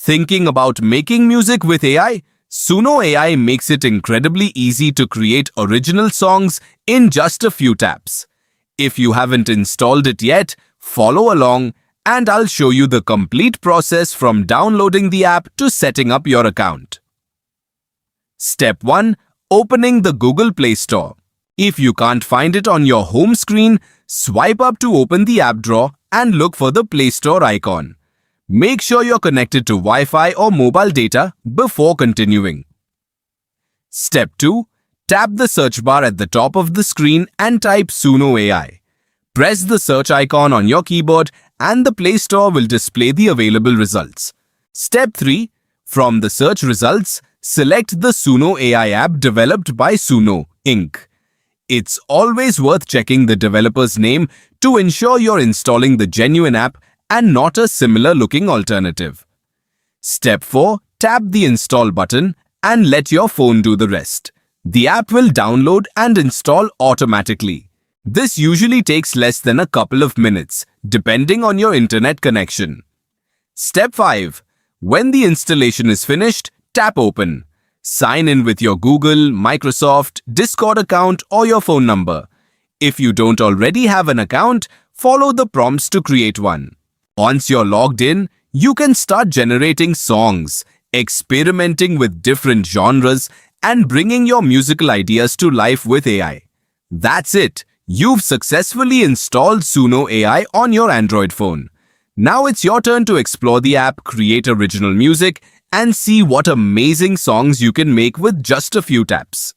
Thinking about making music with AI? Suno AI makes it incredibly easy to create original songs in just a few taps. If you haven't installed it yet, follow along and I'll show you the complete process from downloading the app to setting up your account. Step 1. Opening the Google Play Store. If you can't find it on your home screen, swipe up to open the app drawer and look for the Play Store icon. Make sure you're connected to Wi-Fi or mobile data before continuing. Step 2. Tap the search bar at the top of the screen and type Suno AI. Press the search icon on your keyboard and the Play Store will display the available results. Step 3. From the search results, select the Suno AI app developed by Suno, Inc. It's always worth checking the developer's name to ensure you're installing the genuine app and not a similar-looking alternative. Step 4. Tap the Install button and let your phone do the rest. The app will download and install automatically. This usually takes less than a couple of minutes, depending on your internet connection. Step 5. When the installation is finished, tap Open. Sign in with your Google, Microsoft, Discord account or your phone number. If you don't already have an account, follow the prompts to create one. Once you're logged in, you can start generating songs, experimenting with different genres, and bringing your musical ideas to life with AI. That's it! You've successfully installed Suno AI on your Android phone. Now it's your turn to explore the app, create original music, and see what amazing songs you can make with just a few taps.